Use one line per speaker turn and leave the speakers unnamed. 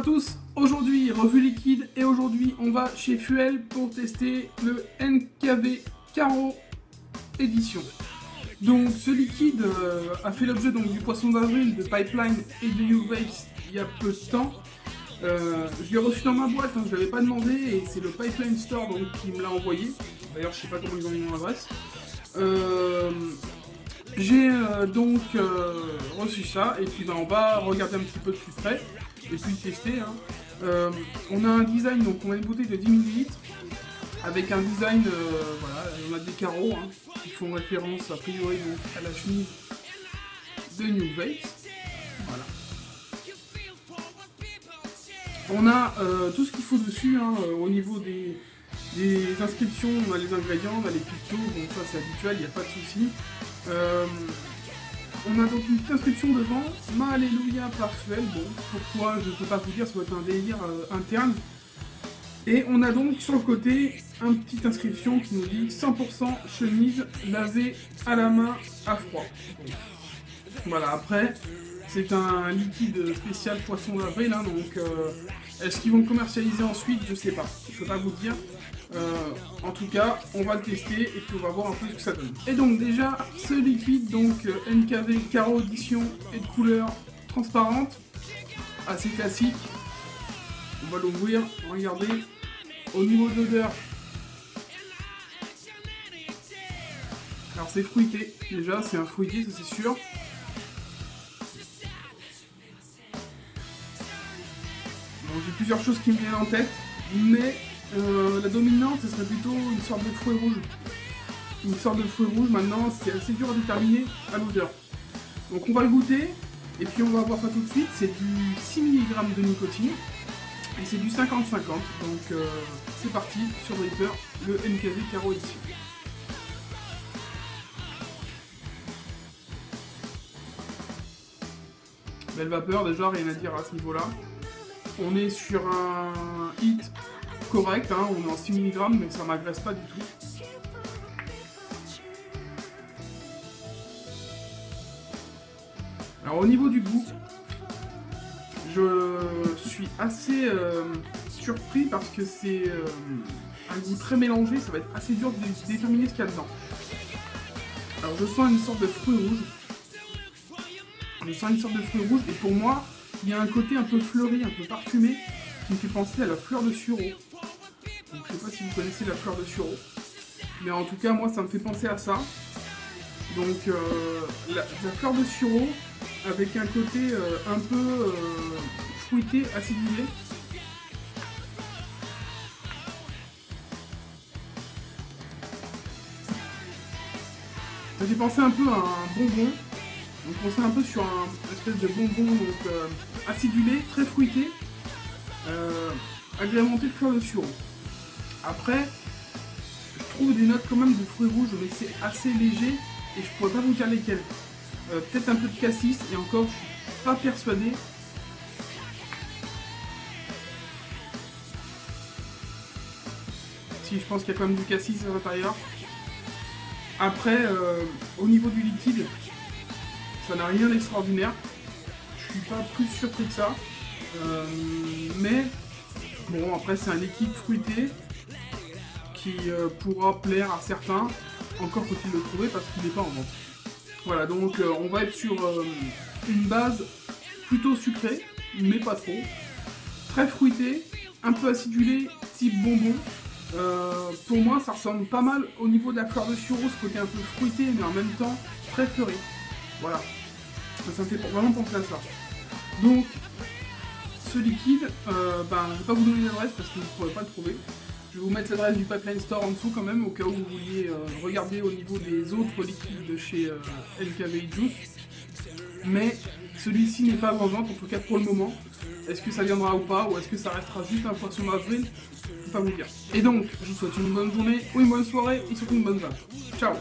tous, aujourd'hui revue liquide et aujourd'hui on va chez Fuel pour tester le NKV Caro édition. Donc ce liquide a fait l'objet du poisson d'avril, de Pipeline et de New Waves il y a peu de temps. Je l'ai reçu dans ma boîte, je ne l'avais pas demandé et c'est le Pipeline Store qui me l'a envoyé. D'ailleurs je sais pas comment ils ont mis mon adresse. J'ai reçu ça et puis on va regarder un petit peu de plus près et puis tester. On a un design, donc on a une bouteille de 10 ml avec un design, voilà, on a des carreaux qui font référence a priori à la chemise de New Waves. Voilà. On a tout ce qu'il faut dessus au niveau des inscriptions, on a les ingrédients, on a les pictos, bon ça c'est habituel, il n'y a pas de souci. On a donc une petite inscription devant, Ma Alléluia par Fuel, bon pourquoi je ne peux pas vous dire, ça doit être un délire interne. Et on a donc sur le côté une petite inscription qui nous dit 100% chemise lavée à la main à froid. Donc, voilà, après c'est un liquide spécial poisson d'avril, donc est-ce qu'ils vont le commercialiser ensuite, je sais pas, je peux pas vous dire. En tout cas, on va le tester et puis on va voir un peu ce que ça donne. Et donc déjà, ce liquide, NKV Caro édition et de couleur transparente, assez classique. On va l'ouvrir, regardez, au niveau de l'odeur. Alors c'est fruité, déjà, c'est un fruité, ça c'est sûr. Bon, j'ai plusieurs choses qui me viennent en tête, mais la dominante, ce serait plutôt une sorte de fruit rouge. Une sorte de fruit rouge, maintenant, c'est assez dur à déterminer à l'odeur. Donc on va le goûter, et puis on va voir ça tout de suite. C'est du 6 mg de nicotine, et c'est du 50-50. Donc c'est parti sur Reaper, le NKV Caro édition. Belle vapeur, déjà, rien à dire à ce niveau-là. On est sur un hit correct, on est en 6 mg, mais ça m'agresse pas du tout. Alors au niveau du goût, je suis assez surpris parce que c'est un goût très mélangé, ça va être assez dur de déterminer ce qu'il y a dedans. Alors je sens une sorte de fruit rouge, et pour moi, il y a un côté un peu fleuri, un peu parfumé, qui me fait penser à la fleur de sureau. Donc, je sais pas si vous connaissez la fleur de sureau, mais en tout cas moi ça me fait penser à ça. Donc la fleur de sureau avec un côté un peu fruité, acidulé. Ça fait penser un peu à un bonbon. Donc on est un peu sur un espèce de bonbon acidulé, très fruité, agrémenté de fleur de sureau. Après, je trouve des notes quand même de fruits rouges, mais c'est assez léger et je pourrais pas vous dire lesquels. Peut-être un peu de cassis, et encore, je suis pas persuadé. Si, je pense qu'il y a quand même du cassis à l'intérieur. Après, au niveau du liquide, ça n'a rien d'extraordinaire. Je suis pas plus surpris que ça. Mais bon, après c'est un liquide fruité qui pourra plaire à certains. Encore faut-il le trouver parce qu'il n'est pas en vente. Voilà, donc on va être sur une base plutôt sucrée, mais pas trop. Très fruité, un peu acidulé, type bonbon. Pour moi, ça ressemble pas mal au niveau de la fleur de sureau, ce côté un peu fruité, mais en même temps très fleuri. Voilà, ça me fait vraiment penser à ça. Donc, ce liquide, je ne vais pas vous donner l'adresse parce que vous ne pourrez pas le trouver. Je vais vous mettre l'adresse du Pipeline Store en dessous quand même, au cas où vous vouliez regarder au niveau des autres liquides de chez NKV Juice. Mais celui-ci n'est pas en vente, en tout cas pour le moment. Est-ce que ça viendra ou pas, ou est-ce que ça restera juste un poisson d'avril? Je ne peux pas vous dire. Et donc, je vous souhaite une bonne journée, ou une bonne soirée, ou surtout une bonne vague. Ciao!